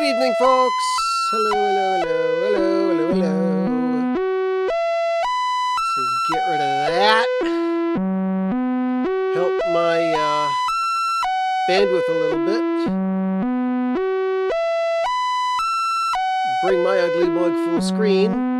evening, folks. Hello, hello, hello, hello, hello, hello. Says get rid of that. Help my bandwidth a little bit. Bring my ugly mug full screen.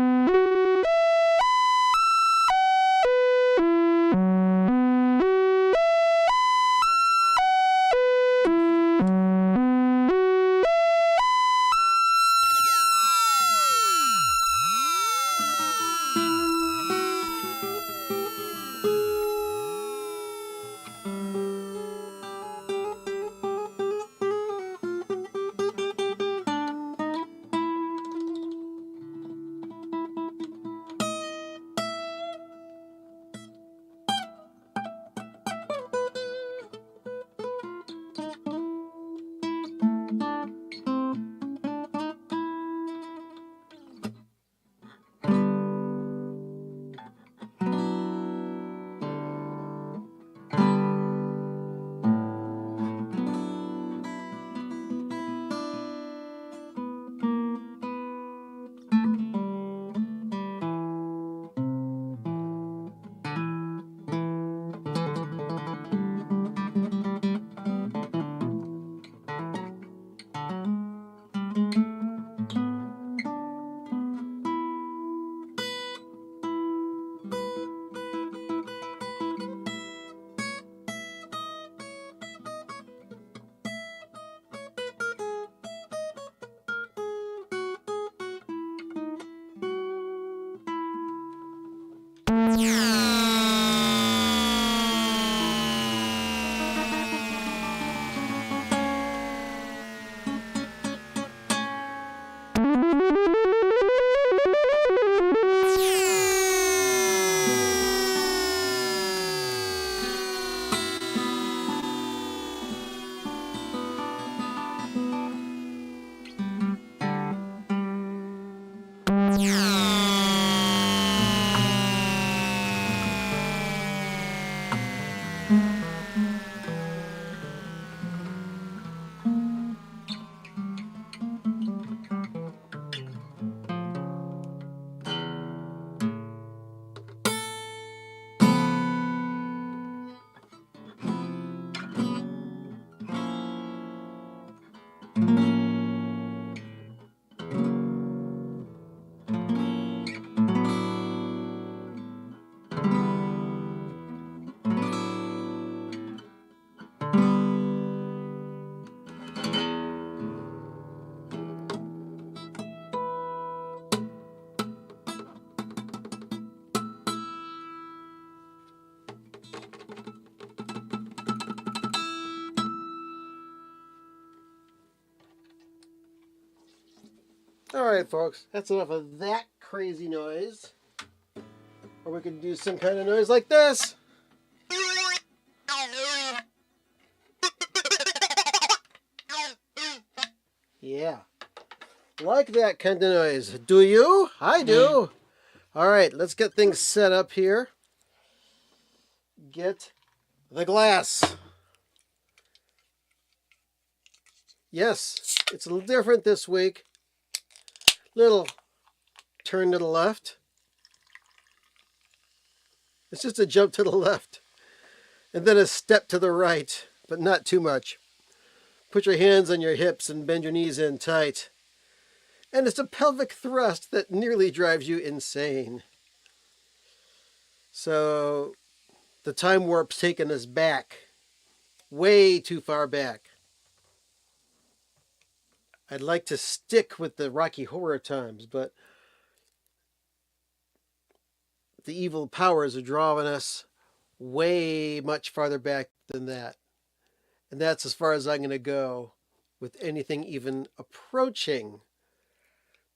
All right, folks, that's enough of that crazy noise. Or we could do some kind of noise like this. Yeah, like that kind of noise. Do you? I do. All right, let's get things set up here. Get the glass. Yes, it's a little different this week. Little turn to the left. It's just a jump to the left. And then a step to the right, but not too much. Put your hands on your hips and bend your knees in tight. And it's a pelvic thrust that nearly drives you insane. So the time warp's taken us back. Way too far back. I'd like to stick with the Rocky Horror times, but the evil powers are drawing us way much farther back than that. And that's as far as I'm going to go with anything even approaching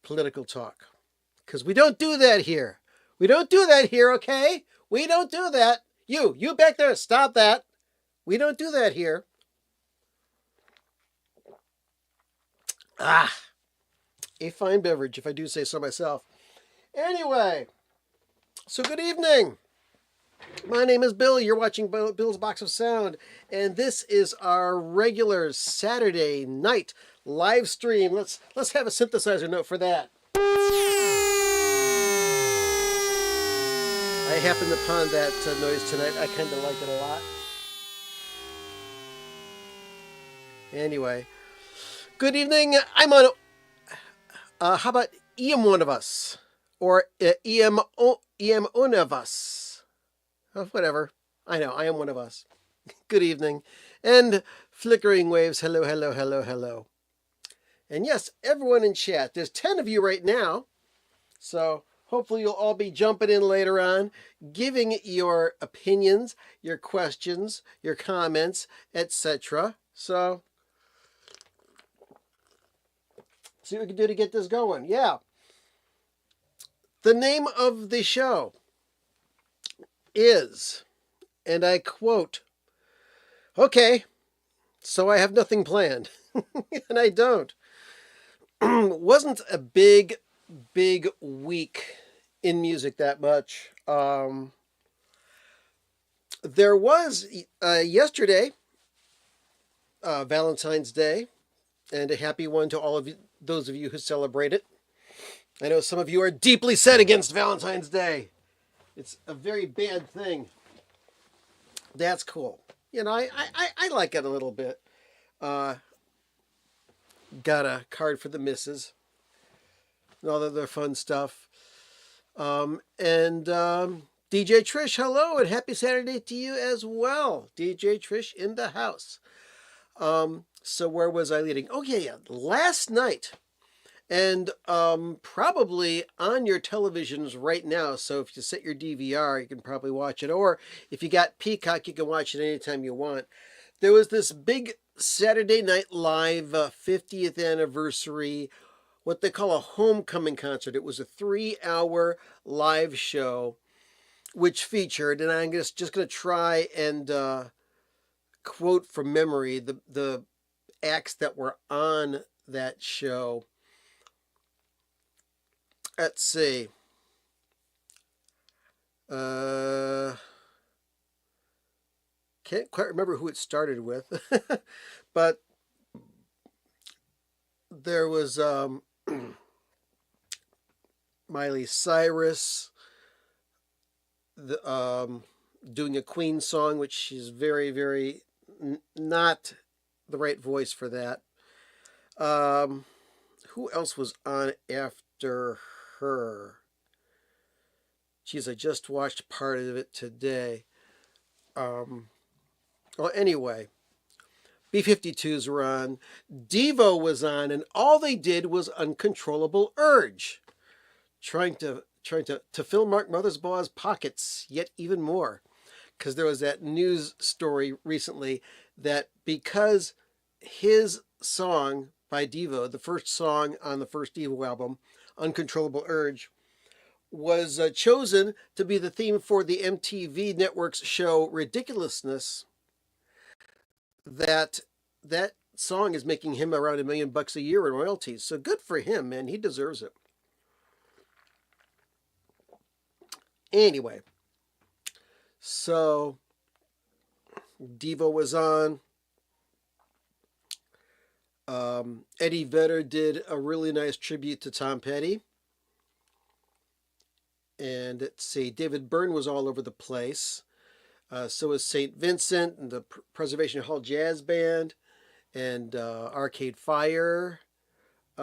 political talk. Because we don't do that here. We don't do that here, okay? We don't do that. You back there, stop that. We don't do that here. A fine beverage, if I do say so myself. Anyway, so good evening. My name is Bill. You're watching Bill's Box of Sound, and this is our regular Saturday night live stream. Let's have a synthesizer note for that. I happened upon that noise tonight. I kind of like it a lot. Anyway, good evening. I'm on. How about EM one of us or EM one of us? Oh, whatever. I know I am one of us. Good evening, and flickering waves. Hello, hello, hello, hello. And yes, everyone in chat. There's 10 of you right now, so hopefully you'll all be jumping in later on, giving your opinions, your questions, your comments, etc. So, see what we can do to get this going. Yeah. The name of the show is, and I quote, okay, so I have nothing planned. And I don't. Wasn't a big week in music that much. There was yesterday, Valentine's Day, and a happy one to all of you, those of you who celebrate it. I know some of you are deeply set against Valentine's Day. It's a very bad thing. That's cool. You know, I like it a little bit. Got a card for the missus and all the other fun stuff. DJ Trish, hello, and happy Saturday to you as well. DJ Trish in the house. So where was I leading? Oh, yeah. Last night, and probably on your televisions right now. So if you set your DVR, you can probably watch it. Or if you got Peacock, you can watch it anytime you want. There was this big Saturday Night Live 50th anniversary, what they call a homecoming concert. It was a 3-hour live show, which featured, and I'm just going to try and quote from memory the acts that were on that show. Let's see. Can't quite remember who it started with, but there was Miley Cyrus doing a Queen song, which she's very not the right voice for that. Who else was on after her? Geez, I just watched part of it today. Well, anyway, B-52s were on. Devo was on, and all they did was Uncontrollable Urge, trying to fill Mark Mothersbaugh's pockets yet even more, because there was that news story recently that because his song by Devo, the first song on the first Devo album, Uncontrollable Urge, was chosen to be the theme for the MTV Network's show Ridiculousness, that song is making him around $1 million a year in royalties. So good for him, man. He deserves it. Anyway, so Devo was on. Eddie Vedder did a really nice tribute to Tom Petty. And let's see, David Byrne was all over the place. So was St. Vincent and the Preservation Hall Jazz Band and Arcade Fire. They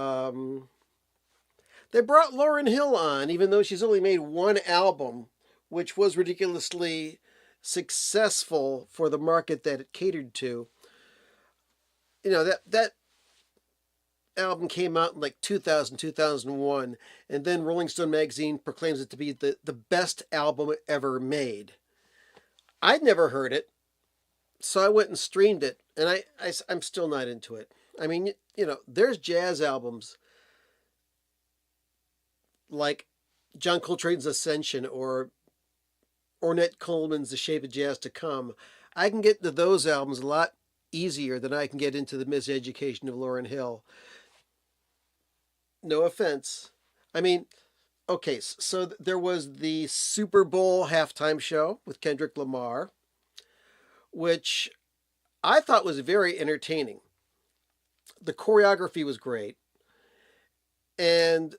brought Lauryn Hill on, even though she's only made one album, which was ridiculously successful for the market that it catered to. You know, that album came out in like 2000, 2001, and then Rolling Stone magazine proclaims it to be the best album ever made. I'd never heard it, so I went and streamed it, and I'm still not into it. I mean, you know, there's jazz albums like John Coltrane's Ascension or Ornette Coleman's The Shape of Jazz to Come. I can get to those albums a lot easier than I can get into the miseducation of Lauryn Hill. No offense. I mean, okay, so there was the Super Bowl halftime show with Kendrick Lamar, which I thought was very entertaining. the choreography was great, and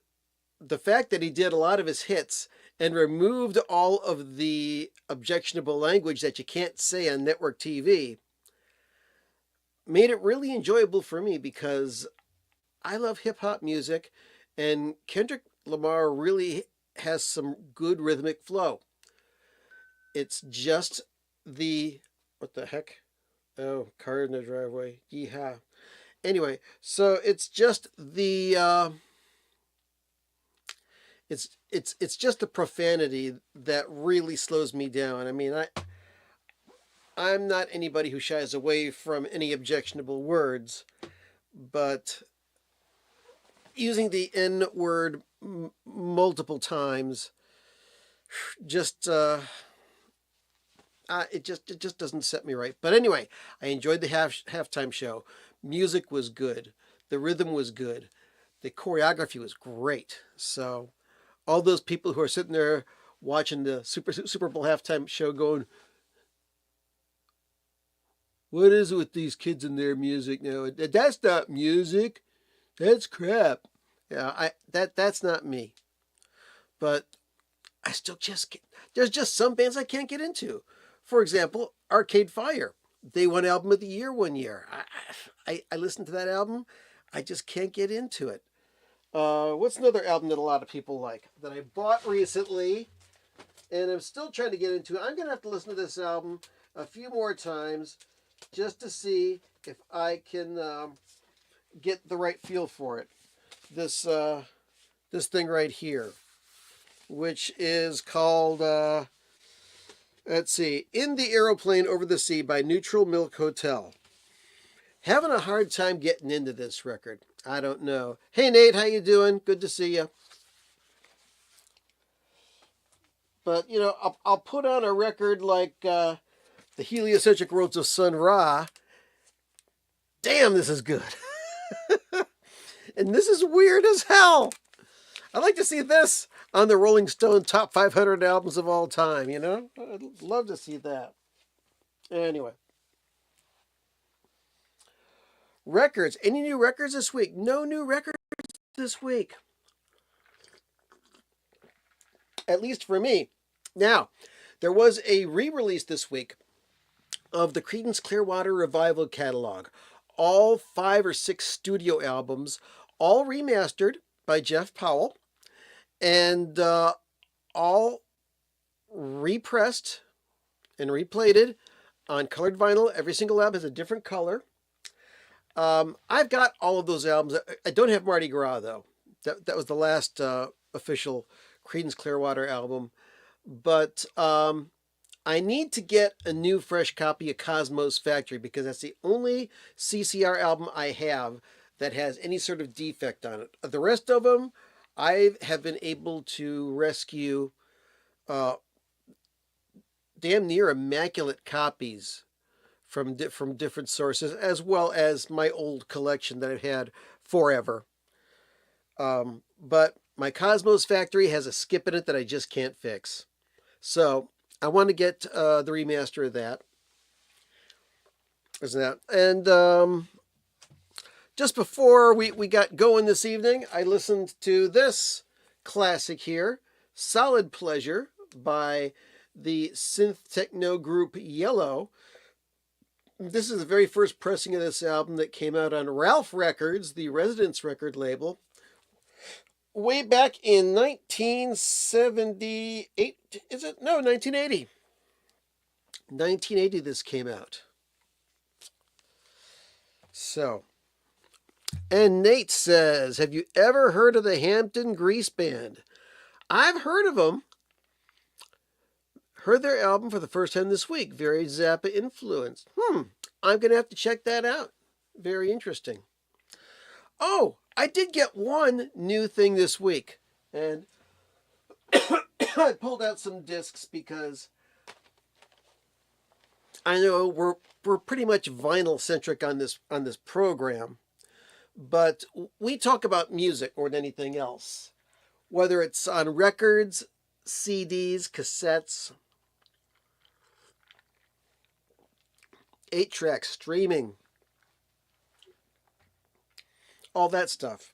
the fact that he did a lot of his hits and removed all of the objectionable language that you can't say on network TV made it really enjoyable for me because I love hip hop music, and Kendrick Lamar really has some good rhythmic flow. It's just the what the heck? Oh, car in the driveway. Yeehaw. Anyway, so it's just the it's just the profanity that really slows me down. I mean, I'm not anybody who shies away from any objectionable words, but using the N word multiple times just it just doesn't set me right. But anyway, I enjoyed the halftime show. Music was good. The rhythm was good. The choreography was great. So all those people who are sitting there watching the Super Bowl halftime show going, what is it with these kids and their music now? That's not music. That's crap. Yeah, that's not me. But I still just there's just some bands I can't get into. For example, Arcade Fire. They won Album of the Year one year. I listened to that album. I just can't get into it. What's another album that a lot of people like that I bought recently and I'm still trying to get into? I'm going to have to listen to this album a few more times just to see if I can get the right feel for it. This thing right here, which is called, let's see, In the Aeroplane Over the Sea by Neutral Milk Hotel. Having a hard time getting into this record. I don't know. Hey, Nate, how you doing? Good to see you. But, you know, I'll put on a record like The Heliocentric Worlds of Sun Ra. Damn, this is good. And this is weird as hell. I'd like to see this on the Rolling Stone Top 500 Albums of All Time, you know? I'd love to see that. Anyway. Records. Any new records this week? No new records this week. At least for me. Now, there was a re-release this week of the Creedence Clearwater Revival catalog. All 5 or 6 studio albums, all remastered by Jeff Powell, and all repressed and replated on colored vinyl. Every single album has a different color. I've got all of those albums. I don't have Mardi Gras, though. That was the last official Creedence Clearwater album. But I need to get a new fresh copy of Cosmo's Factory because that's the only CCR album I have that has any sort of defect on it. The rest of them, I have been able to rescue damn near immaculate copies from different sources, as well as my old collection that I've had forever. But my Cosmos Factory has a skip in it that I just can't fix. So I want to get the remaster of that. Isn't that? And just before we got going this evening, I listened to this classic here, Solid Pleasure by the synth techno group Yellow. This is the very first pressing of this album that came out on Ralph Records, the Residence record label, way back in 1978. Is it? No, 1980. 1980 this came out. So, and Nate says, have you ever heard of the Hampton Grease Band? I've heard of them. Heard their album for the first time this week. Very Zappa influenced. I'm going to have to check that out. Very interesting. Oh, I did get one new thing this week. And I pulled out some discs because I know we're pretty much vinyl centric on this program. But we talk about music more than anything else. Whether it's on records, CDs, cassettes, 8-track streaming. all that stuff.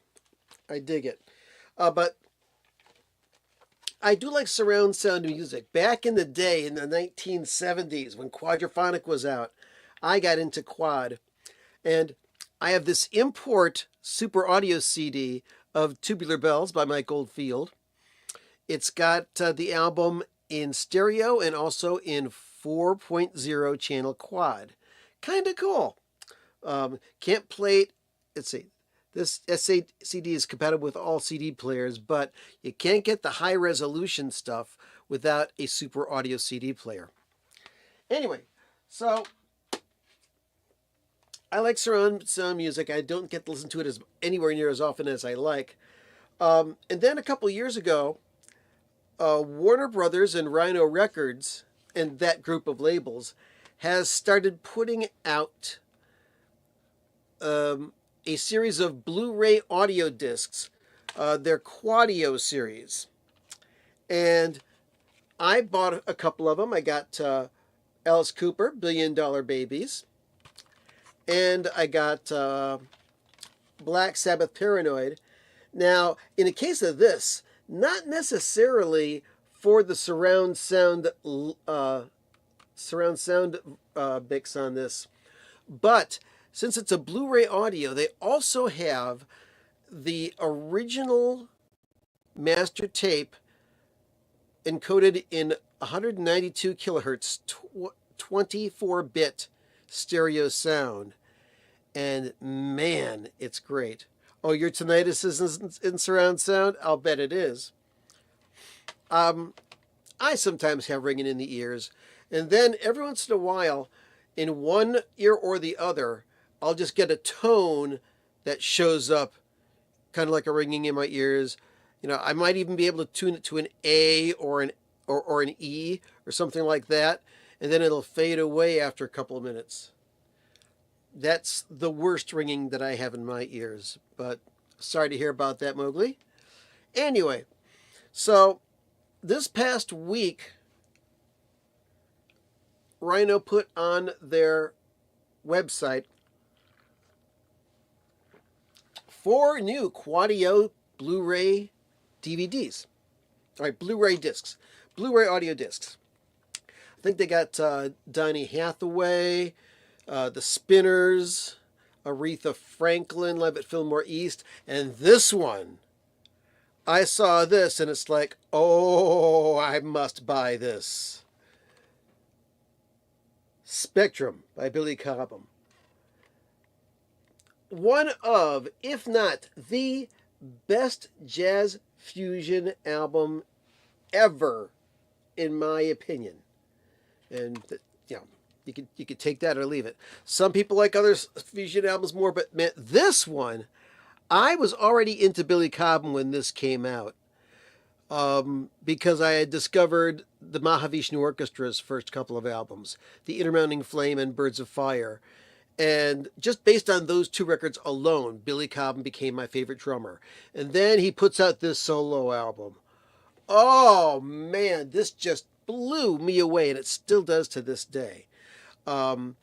I dig it. But I do like surround sound music. Back in the day, in the 1970s, when Quadraphonic was out, I got into quad. And I have this import Super Audio CD of Tubular Bells by Mike Oldfield. It's got the album in stereo and also in 4.0 channel quad. Kind of cool. Can't play it. Let's see. This CD is compatible with all CD players, but you can't get the high resolution stuff without a Super Audio CD player. Anyway, so I like surround sound music. I don't get to listen to it anywhere near as often as I like. And then a couple years ago, Warner Brothers and Rhino Records and that group of labels has started putting out a series of Blu-ray audio discs, their Quadio series. And I bought a couple of them. I got Alice Cooper, Billion Dollar Babies. And I got Black Sabbath, Paranoid. Now, in the case of this, not necessarily for the surround sound mix on this, but since it's a Blu-ray audio, they also have the original master tape encoded in 192 kilohertz, 24-bit stereo sound. And man, it's great. Oh, your tinnitus is in surround sound? I'll bet it is. I sometimes have ringing in the ears. And then every once in a while, in one ear or the other, I'll just get a tone that shows up kind of like a ringing in my ears. You know, I might even be able to tune it to an A or an E or something like that. And then it'll fade away after a couple of minutes. That's the worst ringing that I have in my ears. But sorry to hear about that, Mowgli. Anyway, so this past week, Rhino put on their website 4 new Quadio Blu-ray DVDs. All right, Blu-ray discs. Blu-ray audio discs. I think they got Donny Hathaway, the Spinners, Aretha Franklin, Live at Fillmore East, and this one. I saw this and it's like, oh, I must buy this. Spectrum by Billy Cobham. One of, if not the best jazz fusion album ever, in my opinion. And, you know, you could take that or leave it. Some people like other fusion albums more, but man, this one, I was already into Billy Cobham when this came out. Because I had discovered the Mahavishnu Orchestra's first couple of albums, The Intermounting Flame and Birds of Fire. And just based on those 2 records alone, Billy Cobham became my favorite drummer. And then he puts out this solo album. Oh man, this just blew me away, and it still does to this day. And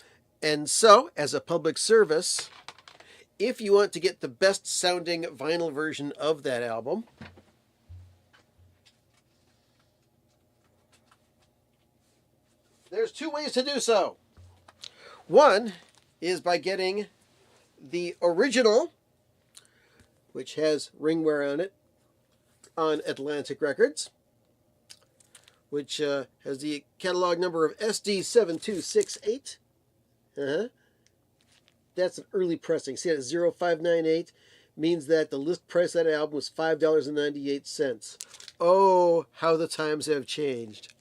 so, as a public service, if you want to get the best sounding vinyl version of that album, there's 2 ways to do so. One is by getting the original, which has ringware on it, on Atlantic Records, which has the catalog number of SD7268. That's an early pressing. See, that's 0598 means that the list price of that album was $5.98. Oh, how the times have changed.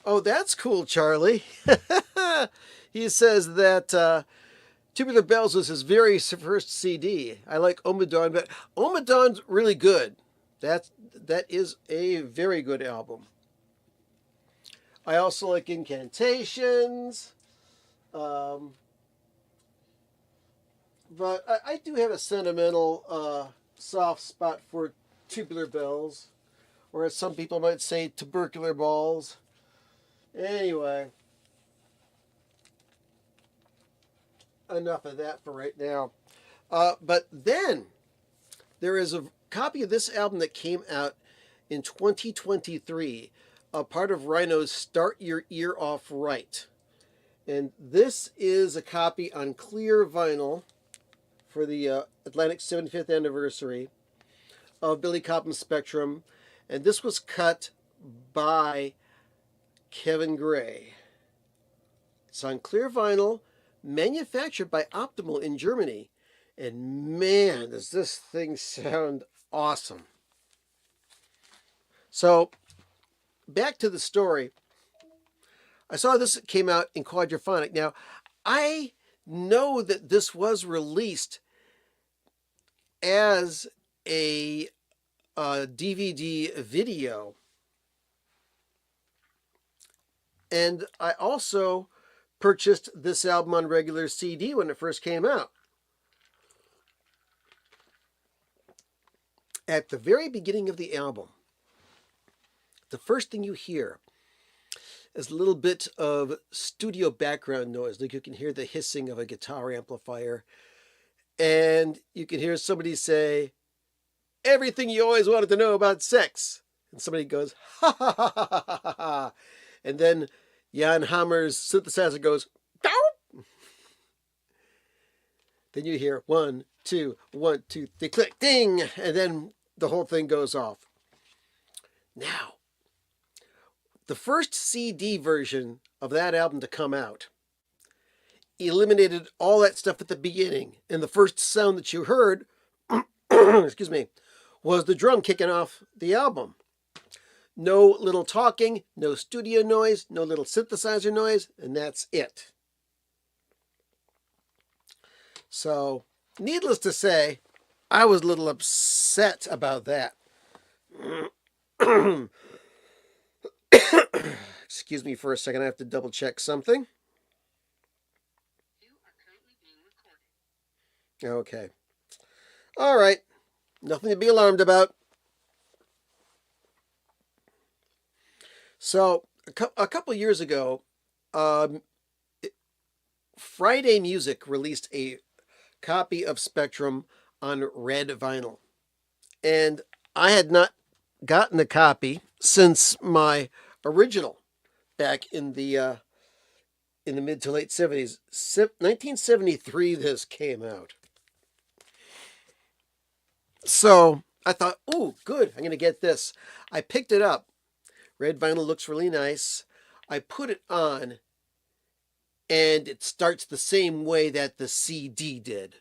Oh, that's cool, Charlie. He says that Tubular Bells was his very first CD. I like Omadon, but Omadon's really good. That is a very good album. I also like Incantations. But I do have a sentimental soft spot for Tubular Bells, or as some people might say, tubercular balls. Anyway, enough of that for right now. But then there is a copy of this album that came out in 2023, a part of Rhino's Start Your Ear Off Right. And this is a copy on clear vinyl for the Atlantic 75th anniversary of Billy Cobham's Spectrum. And this was cut by Kevin Gray. It's on clear vinyl, manufactured by Optimal in Germany. And man, does this thing sound awesome. So, back to the story. I saw this came out in Quadraphonic. Now, I know that this was released as a DVD video. And I also purchased this album on regular CD when it first came out. At the very beginning of the album, the first thing you hear is a little bit of studio background noise. Like you can hear the hissing of a guitar amplifier. And you can hear somebody say, "Everything you always wanted to know about sex." And somebody goes, "Ha ha ha ha ha ha ha." And then Jan Hammer's synthesizer goes, "Dow!" Then you hear 1, 2, 1, 2, 3, click, ding. And then the whole thing goes off. Now, the first CD version of that album to come out eliminated all that stuff at the beginning. And the first sound that you heard, excuse me, was the drum kicking off the album. No little talking, no studio noise, no little synthesizer noise, and that's it. So, needless to say, I was a little upset about that. Excuse me for a second, I have to double check something. You are currently being recorded. Okay. All right. Nothing to be alarmed about. So, a couple years ago, Friday Music released a copy of Spectrum on red vinyl. And I had not gotten a copy since my original back in the mid to late 70s. 1973 this came out. So I thought, ooh, good, I'm going to get this. I picked it up. Red vinyl looks really nice. I put it on, and it starts the same way that the CD did.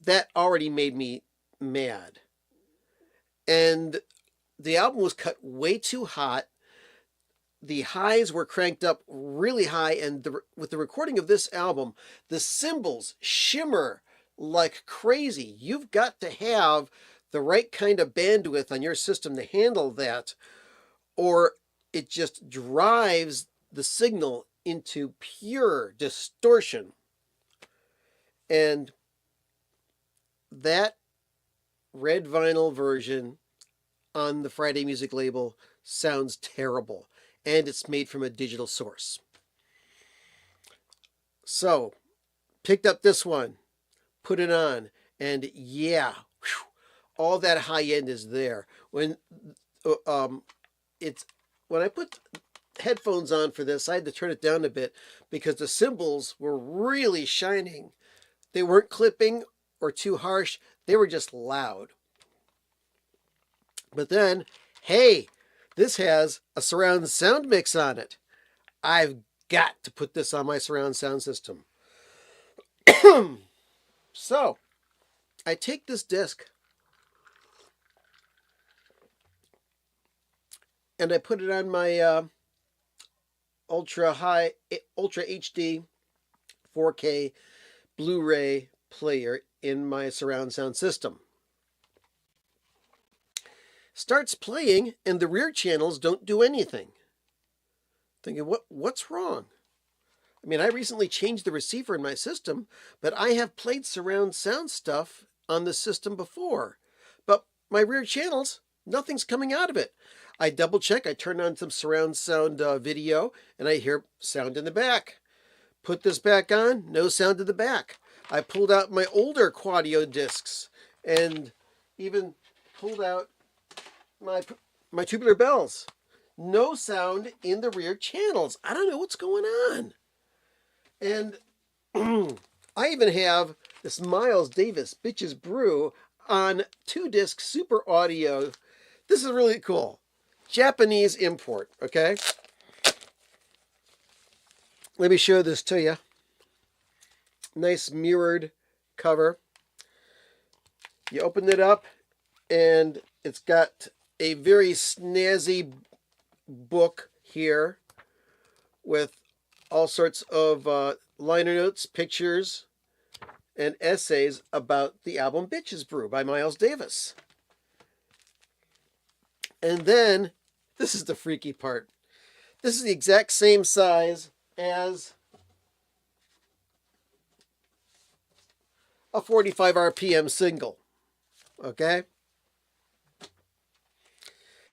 That already made me mad. And the album was cut way too hot. The highs were cranked up really high, and with the recording of this album, the cymbals shimmer like crazy. You've got to have the right kind of bandwidth on your system to handle that, or it just drives the signal into pure distortion. And that red vinyl version on the Friday Music label sounds terrible, and it's made from a digital source. So, picked up this one, put it on, and yeah, whew, all that high end is there. When I put headphones on for this, I had to turn it down a bit because the cymbals were really shining. They weren't clipping or too harsh. They were just loud. But then, hey, this has a surround sound mix on it. I've got to put this on my surround sound system. So, I take this disc and I put it on my Ultra HD 4K Blu-ray player in my surround sound system. Starts playing, and the rear channels don't do anything. Thinking, what's wrong? I mean, I recently changed the receiver in my system, but I have played surround sound stuff on the system before. But my rear channels, nothing's coming out of it. I double check, I turn on some surround sound video, and I hear sound in the back. Put this back on, no sound to the back. I pulled out my older Quadio discs and even pulled out my tubular bells. No sound in the rear channels. I don't know what's going on. And I even have this Miles Davis Bitches Brew on 2-disc Super Audio. This is really cool. Japanese import, okay? Let me show this to you. Nice mirrored cover. You open it up and it's got a very snazzy book here with all sorts of liner notes, pictures, and essays about the album Bitches Brew by Miles Davis. And then, this is the freaky part. This is the exact same size as a 45 RPM single. Okay?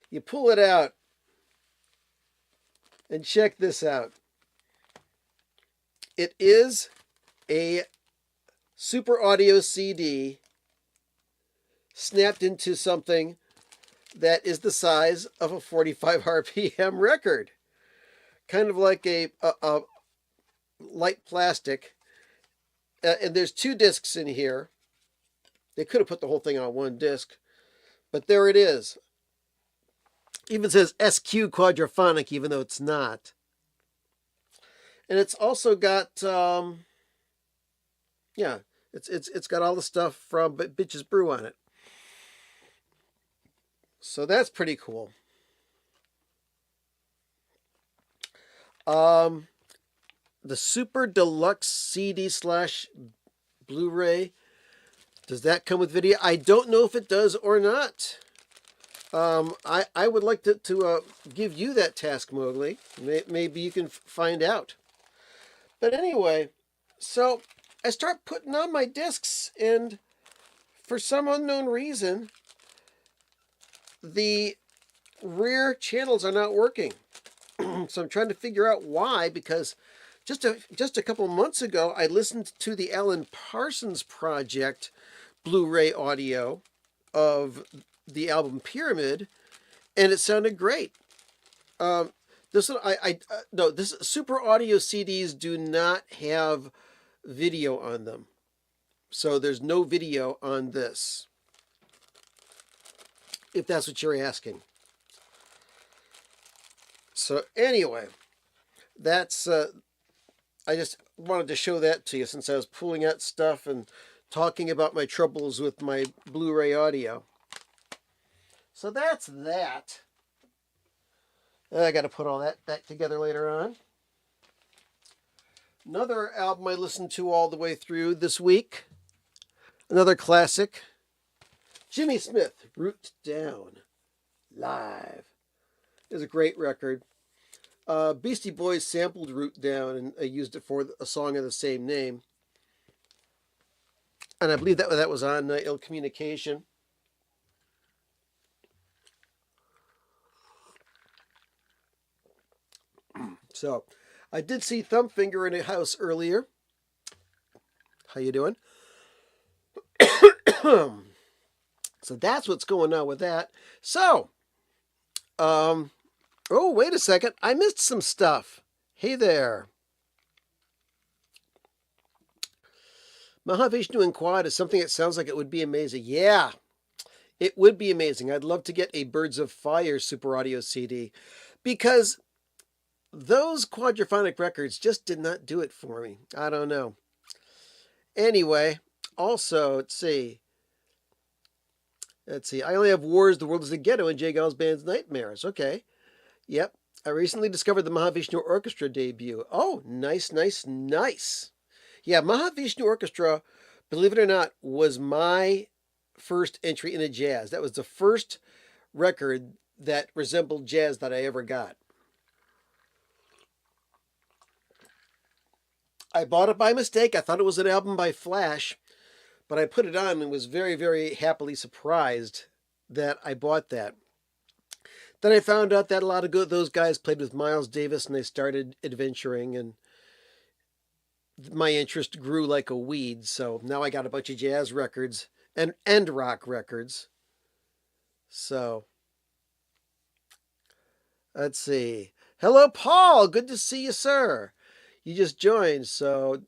You pull it out and check this out. It is a Super Audio CD snapped into something that is the size of a 45 RPM record. Kind of like a light plastic. And there's 2 discs in here. They could have put the whole thing on 1 disc. But there it is. Even says SQ Quadraphonic, even though it's not. And it's also got, it's got all the stuff from Bitches Brew on it. So that's pretty cool. The Super Deluxe CD / Blu-ray, does that come with video? I don't know if it does or not. I would like to give you that task, Mowgli. Maybe you can find out. But anyway, so I start putting on my discs, and for some unknown reason, the rear channels are not working. So I'm trying to figure out why, because just a couple months ago, I listened to the Alan Parsons Project Blu-ray audio of the album Pyramid, and it sounded great. This Super Audio CDs do not have video on them, so there's no video on this, if that's what you're asking. So anyway, that's I just wanted to show that to you since I was pulling out stuff and talking about my troubles with my Blu-ray audio. So that's that. I got to put all that back together later on. Another album I listened to all the way through this week. Another classic. Jimmy Smith, Root Down, live. It was a great record. Beastie Boys sampled Root Down and used it for a song of the same name. And I believe that was on Ill Communication. So, I did see Thumbfinger in a house earlier. How you doing? So that's what's going on with that. So, oh, wait a second. I missed some stuff. Hey there. Mahavishnu and Quad is something that sounds like it would be amazing. Yeah, it would be amazing. I'd love to get a Birds of Fire Super Audio CD, because those quadraphonic records just did not do it for me. I don't know. Anyway, also, let's see. I only have Wars, The World is a Ghetto, and J. Geils Band's Nightmares. Okay. Yep. I recently discovered the Mahavishnu Orchestra debut. Oh, nice. Yeah, Mahavishnu Orchestra, believe it or not, was my first entry into jazz. That was the first record that resembled jazz that I ever got. I bought it by mistake. I thought it was an album by Flash, but I put it on and was very, very happily surprised that I bought that. Then I found out that a lot of those guys played with Miles Davis, and they started adventuring, and my interest grew like a weed. So now I got a bunch of jazz records and rock records. So let's see. Hello, Paul. Good to see you, sir. You just joined. So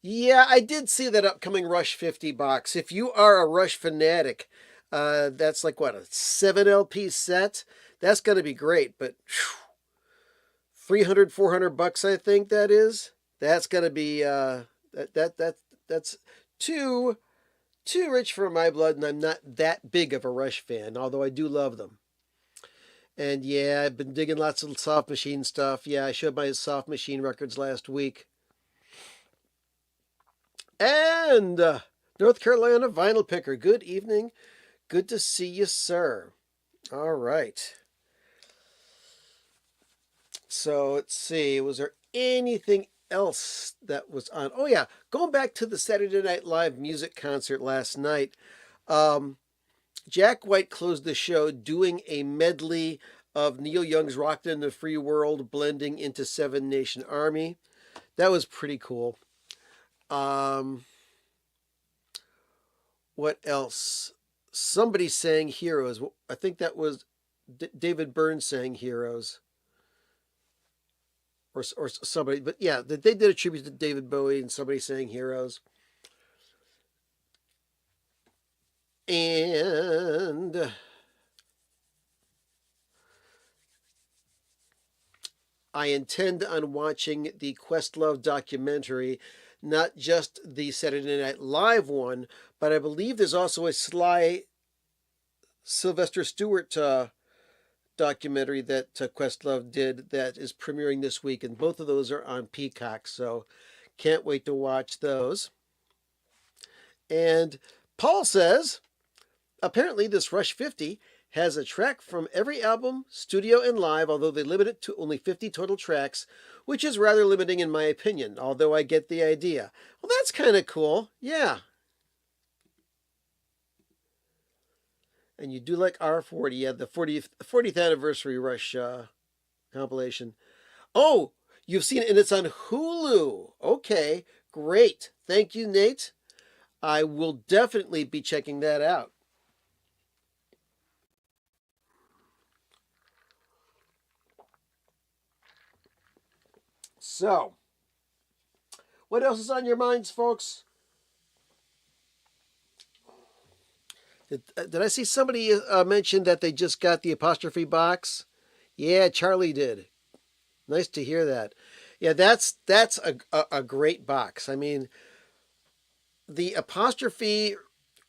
yeah, I did see that upcoming Rush 50 box. If you are a Rush fanatic, that's like what, a 7 LP set? That's going to be great, but whew, 300 $400 I think that is. That's going to be that's too rich for my blood, and I'm not that big of a Rush fan, although I do love them. And yeah, I've been digging lots of Soft Machine stuff. Yeah, I showed my Soft Machine records last week. And North Carolina Vinyl Picker, good evening. Good to see you, sir. All right. So let's see. Was there anything else that was on? Oh, yeah. Going back to the Saturday Night Live music concert last night, Jack White closed the show doing a medley of Neil Young's Rockin' in the Free World blending into Seven Nation Army. That was pretty cool. What else? Somebody sang Heroes. I think that was David Byrne sang Heroes. Or somebody, but yeah, they did a tribute to David Bowie and somebody sang Heroes. And I intend on watching the Questlove documentary, not just the Saturday Night Live one, but I believe there's also a Sly Sylvester Stewart documentary that Questlove did that is premiering this week, and both of those are on Peacock, so can't wait to watch those. And Paul says, apparently this Rush 50 has a track from every album, studio and live, although they limit it to only 50 total tracks, which is rather limiting in my opinion, although I get the idea. Well, that's kind of cool. Yeah. And you do like R40, yeah, the 40th anniversary Rush compilation. Oh, you've seen it, and it's on Hulu. Okay, great. Thank you, Nate. I will definitely be checking that out. So, what else is on your minds, folks? Did I see somebody mention that they just got the apostrophe box? Yeah, Charlie did. Nice to hear that. Yeah, that's a great box. I mean, the apostrophe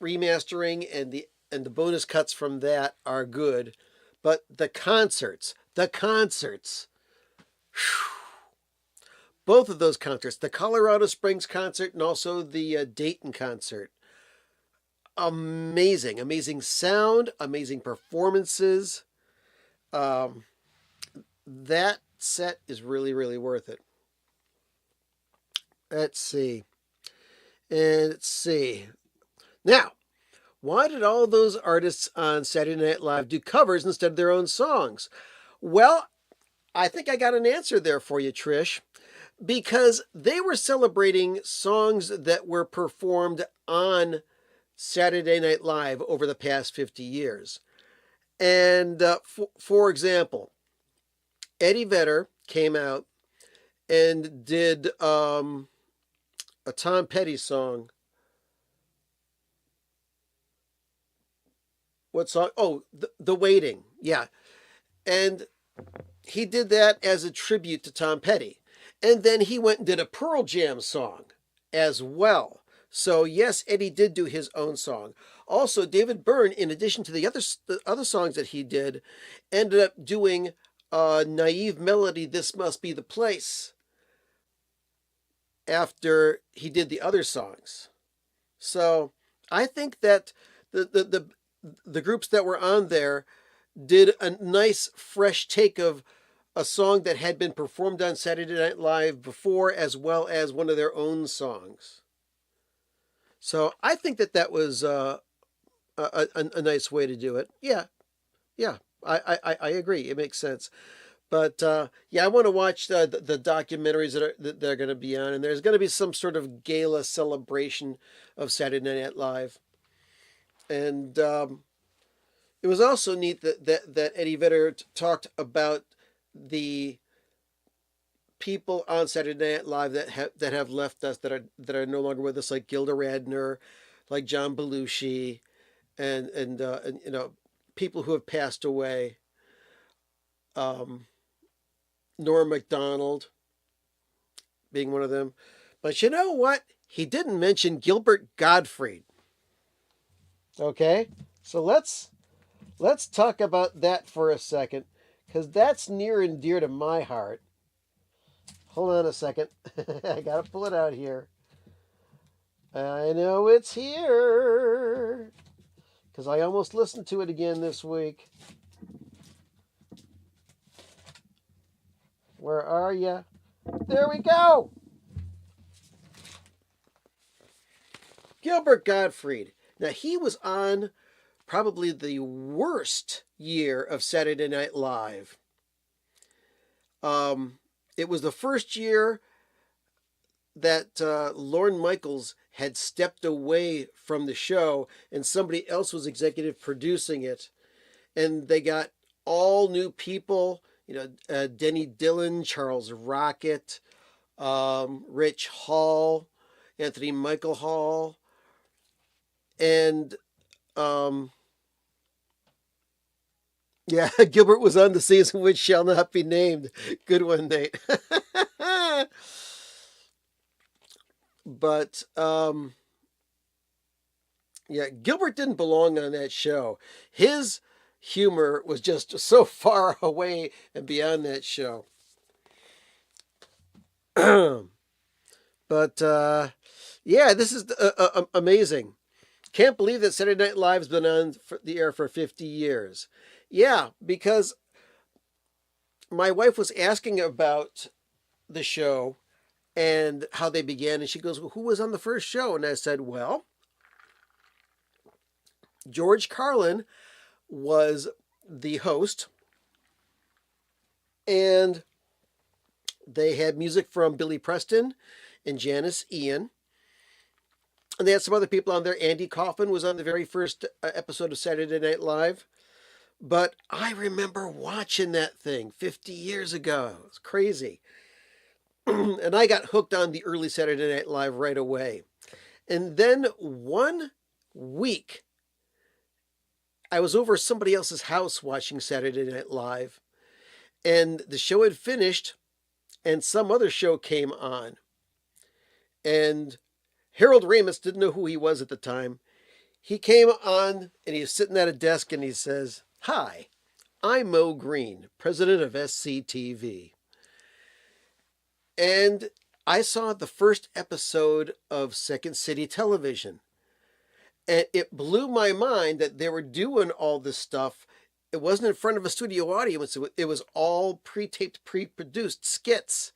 remastering and the bonus cuts from that are good, but the concerts, both of those concerts, the Colorado Springs concert and also the Dayton concert, amazing sound, amazing performances. That set is really worth it. Let's see. Now, why did all those artists on Saturday Night Live do covers instead of their own songs? Well, I think I got an answer there for you, Trish, because they were celebrating songs that were performed on Saturday Night Live over the past 50 years. And for example, Eddie Vedder came out and did a Tom Petty song. What song? Oh, the Waiting. Yeah. And he did that as a tribute to Tom Petty. And then he went and did a Pearl Jam song as well. So yes, Eddie did do his own song. Also, David Byrne, in addition to the other songs that he did, ended up doing Naive Melody, This Must Be the Place, after he did the other songs. So I think that the groups that were on there did a nice fresh take of a song that had been performed on Saturday Night Live before, as well as one of their own songs. So I think that was a nice way to do it. Yeah, I agree. It makes sense. But yeah, I want to watch the documentaries that are going to be on, and there's going to be some sort of gala celebration of Saturday Night Live. And it was also neat that Eddie Vedder talked about the people on Saturday Night Live that have left us, that are no longer with us, like Gilda Radner, like John Belushi, and people who have passed away. Um, Norm Macdonald being one of them. But you know what? He didn't mention Gilbert Gottfried. Okay, so let's talk about that for a second, because that's near and dear to my heart. Hold on a second. I gotta pull it out here. I know it's here, because I almost listened to it again this week. Where are you? There we go. Gilbert Gottfried. Now, he was on probably the worst year of Saturday Night Live. It was the first year that Lorne Michaels had stepped away from the show and somebody else was executive producing it. And they got all new people, Denny Dillon, Charles Rocket, Rich Hall, Anthony Michael Hall, and yeah, Gilbert was on the season which shall not be named. Good one, Nate. But yeah, Gilbert didn't belong on that show. His humor was just so far away and beyond that show. But yeah, this is amazing. Can't believe that Saturday Night Live's been on the air for 50 years. Yeah, because my wife was asking about the show and how they began, and she goes, well, who was on the first show? And I said, well, George Carlin was the host, and they had music from Billy Preston and Janice Ian. And they had some other people on there. Andy Kaufman was on the very first episode of Saturday Night Live. But I remember watching that thing 50 years ago. It's crazy. And I got hooked on the early Saturday Night Live right away. And then one week, I was over somebody else's house watching Saturday Night Live. And the show had finished, and some other show came on. And Harold Ramis, didn't know who he was at the time. He came on and he was sitting at a desk and he says, "Hi, I'm Mo Green, president of SCTV." And I saw the first episode of Second City Television. And it blew my mind that they were doing all this stuff. It wasn't in front of a studio audience. It was all pre-taped, pre-produced skits.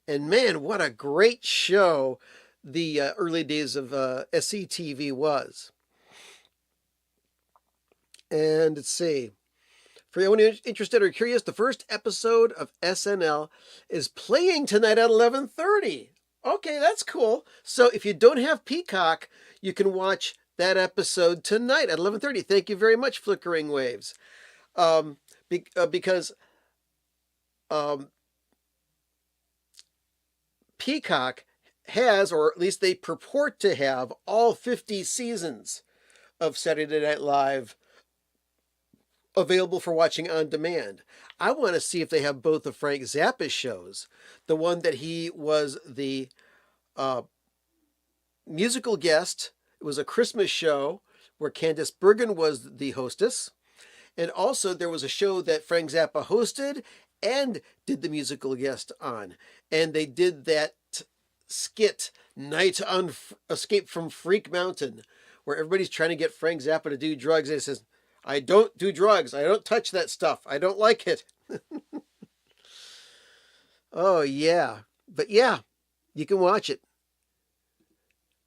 And man, what a great show the early days of SCTV was. And let's see. For anyone interested or curious, the first episode of SNL is playing tonight at 11:30. Okay, that's cool. So if you don't have Peacock, you can watch that episode tonight at 11:30. Thank you very much, Flickering Waves. Because Peacock has, or at least they purport to have, all 50 seasons of Saturday Night Live available for watching on demand. I want to see if they have both of Frank Zappa's shows, the one that he was the musical guest. It was a Christmas show where Candice Bergen was the hostess. And also there was a show that Frank Zappa hosted and did the musical guest on. And they did that skit, Night on Escape from Freak Mountain, where everybody's trying to get Frank Zappa to do drugs. And he says, "I don't do drugs. I don't touch that stuff. I don't like it." Oh, yeah. But yeah, you can watch it.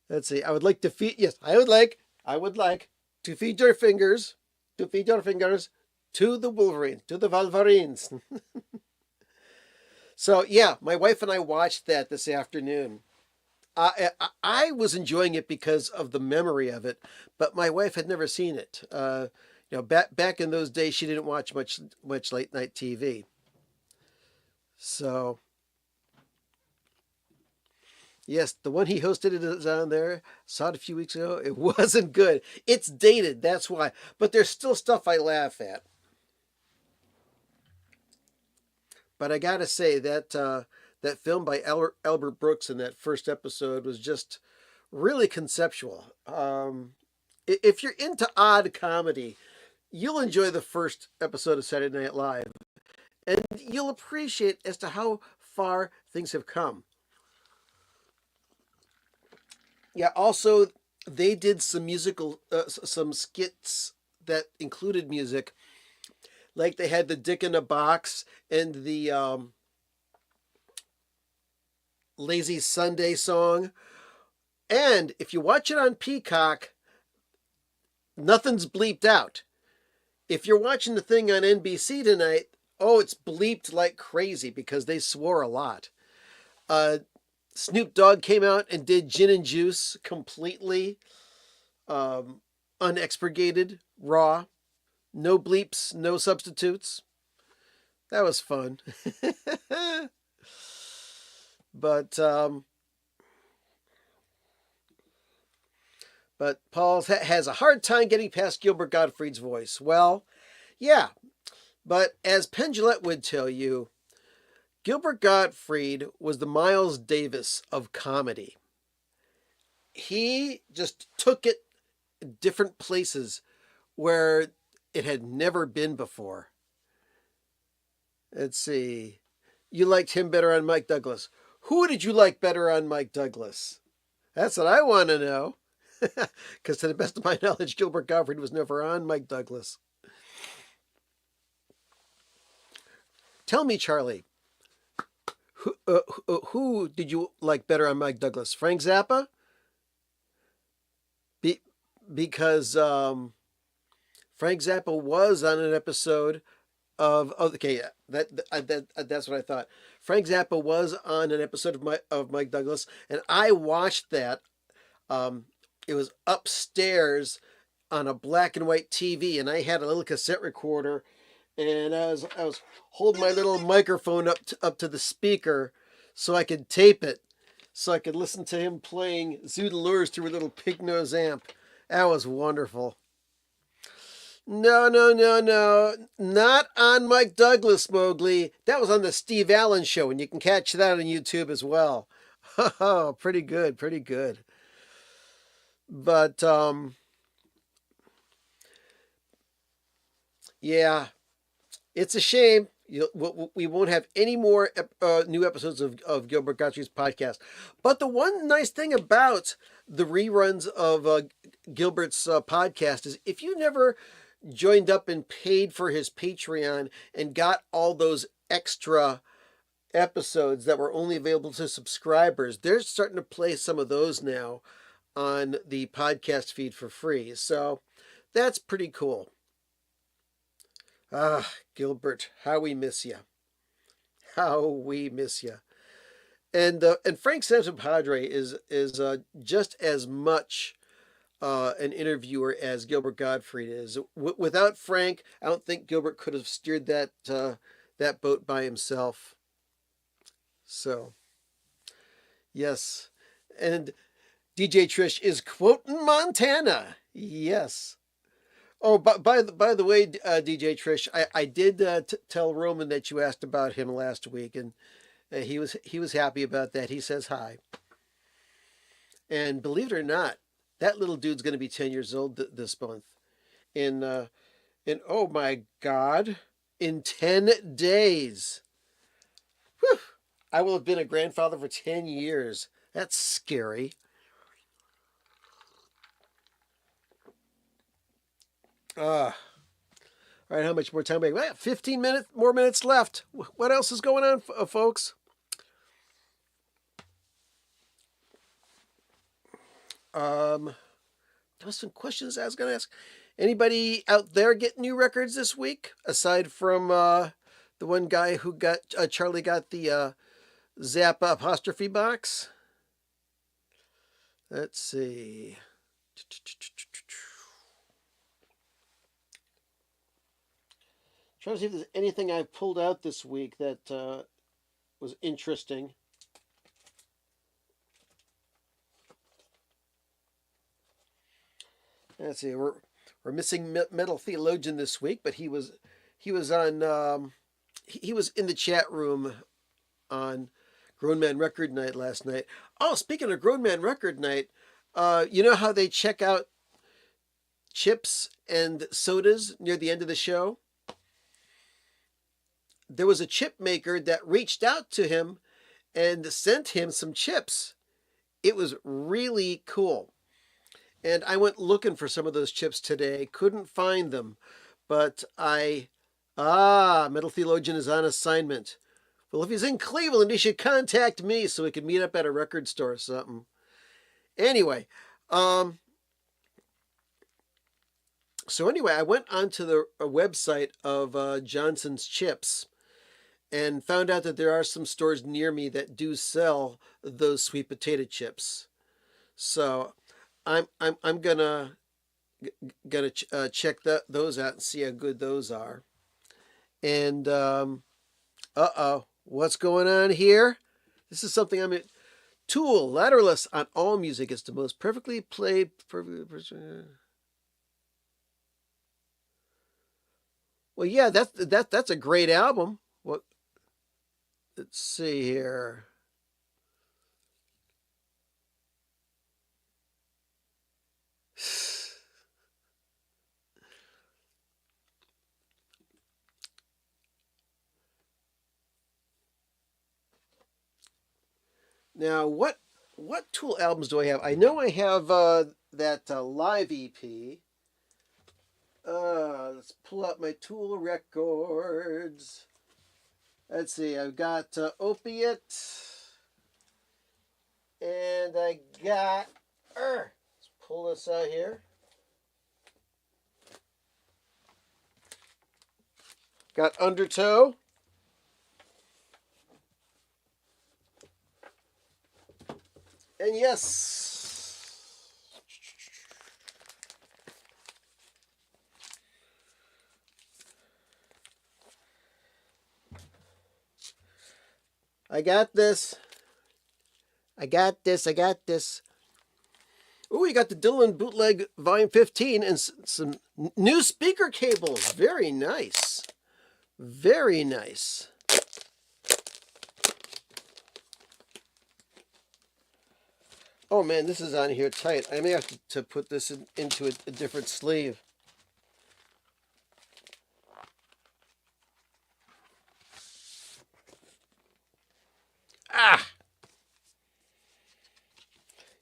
Let's see. I would like to feed, yes, I would like to feed your fingers, to the Wolverines, to the Wolverines. So yeah, my wife and I watched that this afternoon. I was enjoying it because of the memory of it, but my wife had never seen it. Back in those days, she didn't watch much late night TV. So yes, the one he hosted is on there. Saw it a few weeks ago. It wasn't good. It's dated, that's why. But there's still stuff I laugh at. But I gotta say that film by Albert Brooks in that first episode was just really conceptual. If you're into odd comedy, you'll enjoy the first episode of Saturday Night Live, and you'll appreciate as to how far things have come. Yeah. Also, they did some skits that included music, like they had the Dick in a Box and the Lazy Sunday song. And if you watch it on Peacock, nothing's bleeped out. If you're watching the thing on NBC tonight, oh, it's bleeped like crazy because they swore a lot. Uh, Snoop Dogg came out and did Gin and Juice completely unexpurgated, raw, no bleeps, no substitutes. That was fun. but but Paul has a hard time getting past Gilbert Gottfried's voice. Well, yeah, but as Penn Jillette would tell you, Gilbert Gottfried was the Miles Davis of comedy. He just took it different places where it had never been before. Let's see. You liked him better on Mike Douglas. Who did you like better on Mike Douglas? That's what I want to know. Because to the best of my knowledge, Gilbert Gottfried was never on Mike Douglas. Tell me, Charlie, who did you like better on Mike Douglas? Frank Zappa? Because Frank Zappa was on an episode of okay, that's what I thought. Frank Zappa was on an episode of Mike Douglas, and I watched that. It was upstairs on a black and white TV, and I had a little cassette recorder, and I was holding my little microphone up to the speaker so I could tape it, so I could listen to him playing Zoodalures through a little pig nose amp. That was wonderful. No, no, no, no. Not on Mike Douglas, Mowgli. That was on the Steve Allen show, and you can catch that on YouTube as well. Oh, pretty good, pretty good. But yeah, it's a shame. We won't have any more new episodes of Gilbert Gottfried's podcast. But the one nice thing about the reruns of Gilbert's podcast is if you never joined up and paid for his Patreon and got all those extra episodes that were only available to subscribers, they're starting to play some of those now on the podcast feed for free. So that's pretty cool. Ah, Gilbert, how we miss you. How we miss you. And Frank Santopadre is just as much an interviewer as Gilbert Gottfried is. Without Frank, I don't think Gilbert could have steered that boat by himself. So, yes, and DJ Trish is quoting Montana. Yes. Oh, by the way, DJ Trish, I did tell Roman that you asked about him last week, and he was happy about that. He says hi. And believe it or not, that little dude's going to be 10 years old this month. In oh my God, in 10 days. Whew, I will have been a grandfather for 10 years. That's scary. All right, how much more time? 15 more minutes left. What else is going on, folks? There was some questions I was going to ask. Anybody out there get new records this week aside from The one guy who got Charlie got the Zappa apostrophe box. Let's see. Trying to see if there's anything I've pulled out this week that was interesting. Let's see. We're missing Metal Theologian this week, but he was on he was in the chat room on Grown Man Record Night last night. Oh, speaking of Grown Man Record Night, you know how they check out chips and sodas near the end of the show? There was a chip maker that reached out to him and sent him some chips. It was really cool. And I went looking for some of those chips today, couldn't find them, but Metal Theologian is on assignment. Well, if he's in Cleveland, he should contact me so we could meet up at a record store or something. Anyway, I went onto the website of Johnson's Chips and found out that there are some stores near me that do sell those sweet potato chips. So I'm gonna check those out and see how good those are. And what's going on here? This is something I'm at. Tool, Lateralus on All Music is the most perfectly played. Well, yeah, that's a great album. What? Let's see here. Now, what Tool albums do I have? I know I have that live EP. Let's pull out my Tool records. Let's see, I've got Opiate, and I got. Let's pull this out here. Got Undertow. And yes, I got this. I got this. Oh, we got the Dylan Bootleg Volume 15 and some new speaker cables. Very nice. Very nice. Oh man, this is on here tight. I may have to put this into a different sleeve.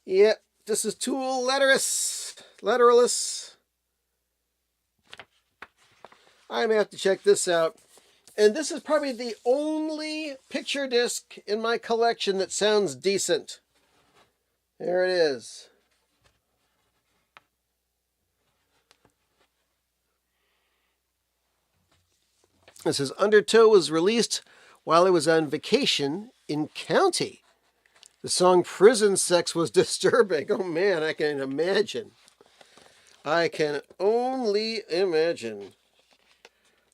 Yep, this is Tool Lateralis. I may have to check this out. And this is probably the only picture disc in my collection that sounds decent. There it is. It says Undertow was released while I was on vacation in County. The song Prison Sex was disturbing. Oh man, I can imagine. I can only imagine.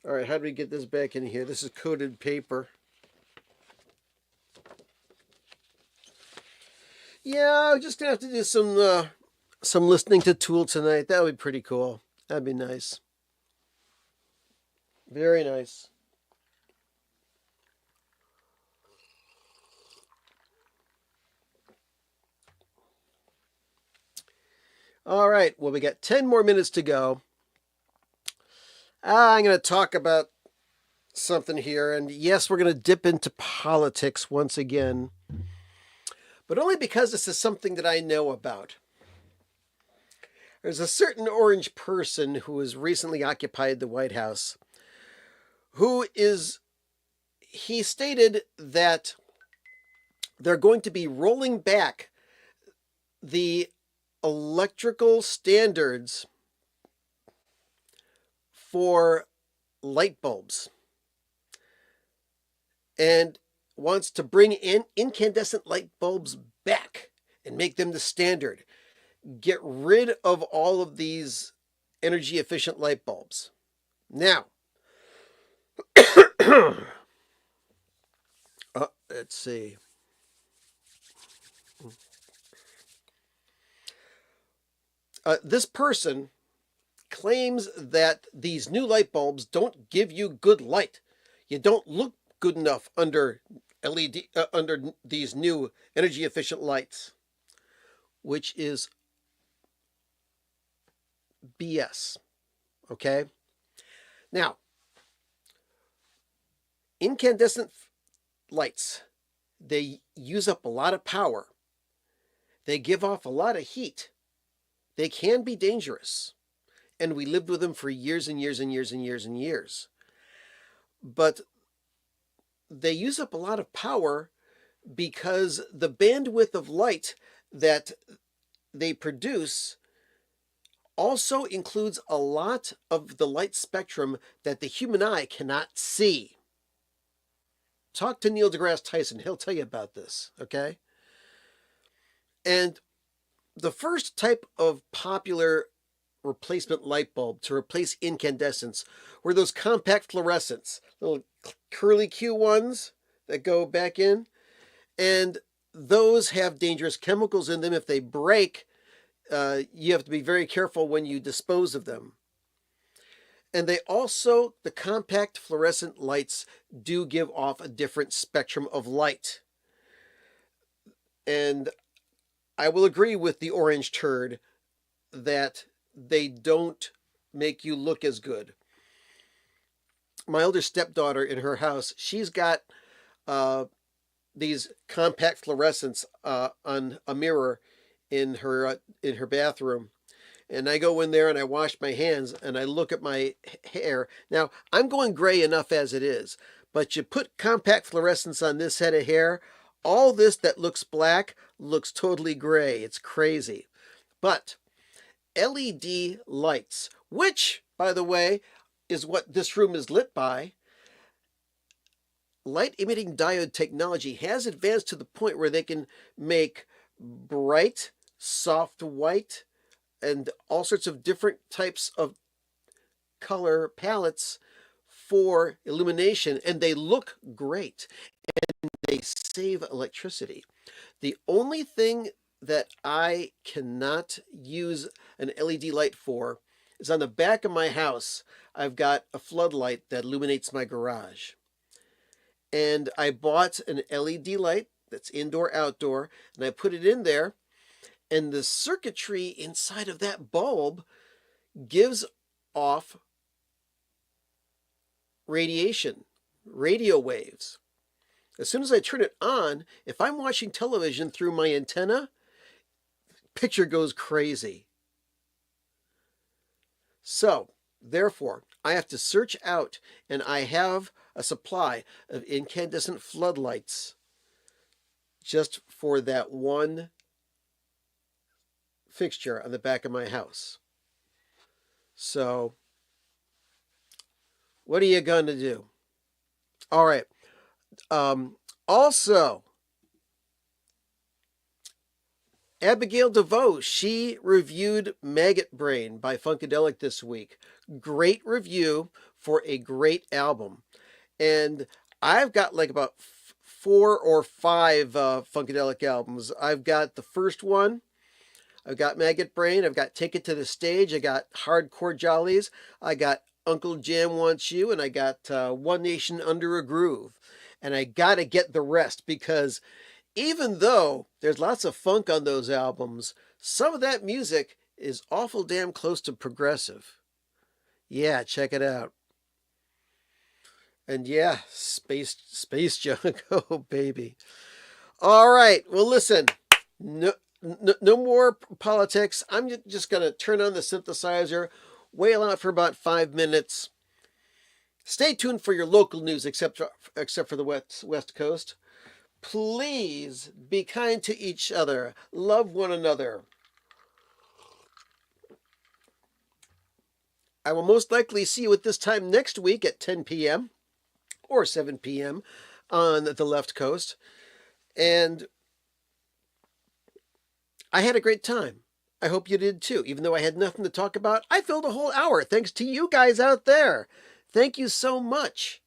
All right, how do we get this back in here? This is coated paper. Yeah, I'm just gonna have to do some listening to Tool tonight. That would be pretty cool. That'd be nice. Very nice. All right, well, we got 10 more minutes to go. I'm going to talk about something here. And yes, we're going to dip into politics once again. But only because this is something that I know about. There's a certain orange person who has recently occupied the White House he stated that they're going to be rolling back the electrical standards for light bulbs. and wants to bring in incandescent light bulbs back and make them the standard. Get rid of all of these energy efficient light bulbs. Now, let's see. This person claims that these new light bulbs don't give you good light. You don't look good enough under under these new energy efficient lights, which is BS. Okay? Now, incandescent lights, they use up a lot of power. They give off a lot of heat. They can be dangerous. And we lived with them for years and years and years and years and years. But they use up a lot of power because the bandwidth of light that they produce also includes a lot of the light spectrum that the human eye cannot see. Talk to Neil deGrasse Tyson. He'll tell you about this, okay? And the first type of popular replacement light bulb to replace incandescents were those compact fluorescents, little curly Q ones that go back in. And those have dangerous chemicals in them. If they break, you have to be very careful when you dispose of them. And they also, the compact fluorescent lights do give off a different spectrum of light. And I will agree with the orange turd that they don't make you look as good. My older stepdaughter in her house, she's got these compact fluorescents on a mirror in her bathroom. And I go in there and I wash my hands and I look at my hair. Now, I'm going gray enough as it is, but you put compact fluorescents on this head of hair, all this that looks black looks totally gray. It's crazy. But LED lights, which, by the way, is what this room is lit by, light emitting diode technology has advanced to the point where they can make bright, soft white, and all sorts of different types of color palettes for illumination, and they look great, and they save electricity. The only thing that I cannot use an LED light for is on the back of my house. I've got a floodlight that illuminates my garage. And I bought an LED light that's indoor, outdoor, and I put it in there. And the circuitry inside of that bulb gives off radiation, radio waves. As soon as I turn it on, if I'm watching television through my antenna, picture goes crazy. So, therefore, I have to search out, and I have a supply of incandescent floodlights just for that one fixture on the back of my house. So, what are you going to do? All right. Also, Abigail DeVoe, she reviewed Maggot Brain by Funkadelic this week. Great review for a great album. And I've got like about 4 or 5 Funkadelic albums. I've got the first one. I've got Maggot Brain. I've got Take It to the Stage. I got Hardcore Jollies. I got Uncle Jam Wants You. And I got One Nation Under a Groove. And I got to get the rest because even though there's lots of funk on those albums, some of that music is awful damn close to progressive. Yeah, check it out. And yeah, space junk. Oh, baby. All right. Well, listen, no more politics. I'm just going to turn on the synthesizer, wail out for about 5 minutes. Stay tuned for your local news, except for the West Coast. Please be kind to each other. Love one another. I will most likely see you at this time next week at 10 p.m. or 7 p.m. on the left coast. And I had a great time. I hope you did too. Even though I had nothing to talk about, I filled a whole hour thanks to you guys out there. Thank you so much.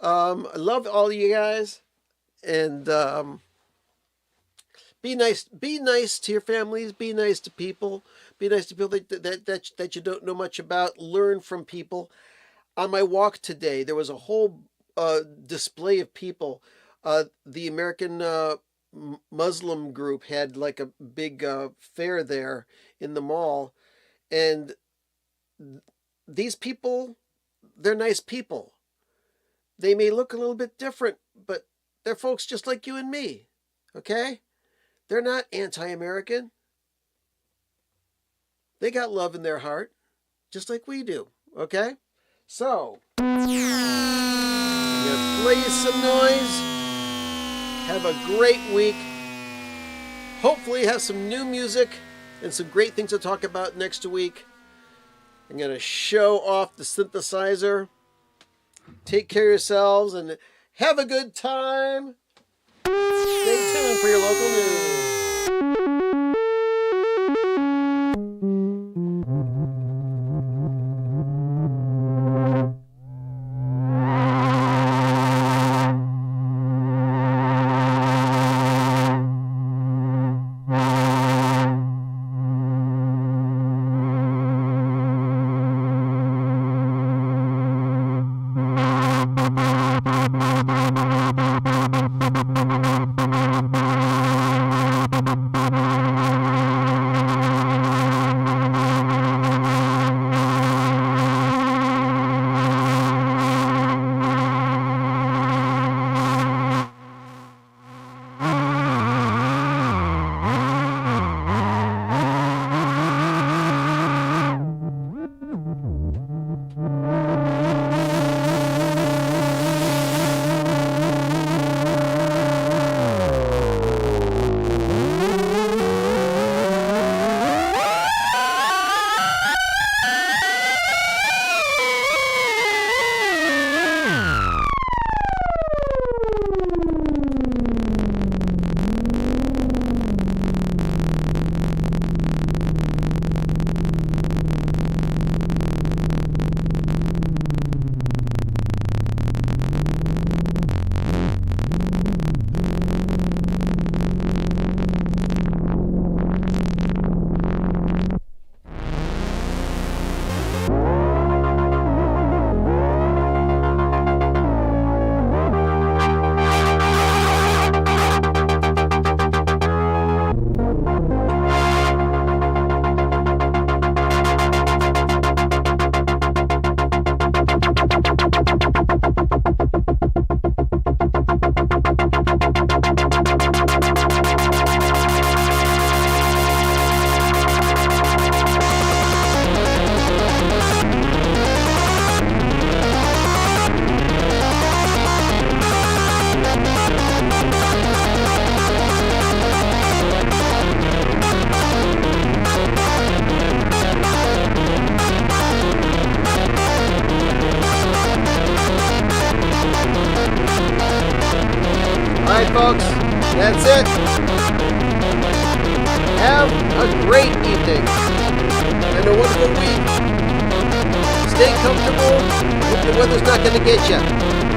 I love all you guys. And be nice. Be nice to your families. Be nice to people. Be nice to people that you don't know much about. Learn from people. On my walk today, there was a whole display of people. The American Muslim group had like a big fair there in the mall, and these people, they're nice people. They may look a little bit different, but they're folks just like you and me, okay? They're not anti-American. They got love in their heart, just like we do, okay? So, I'm gonna play you some noise. Have a great week. Hopefully have some new music and some great things to talk about next week. I'm going to show off the synthesizer. Take care of yourselves and have a good time. Stay tuned for your local news. Folks, that's it. Have a great evening and a wonderful week. Stay comfortable. Hope the weather's not going to get you.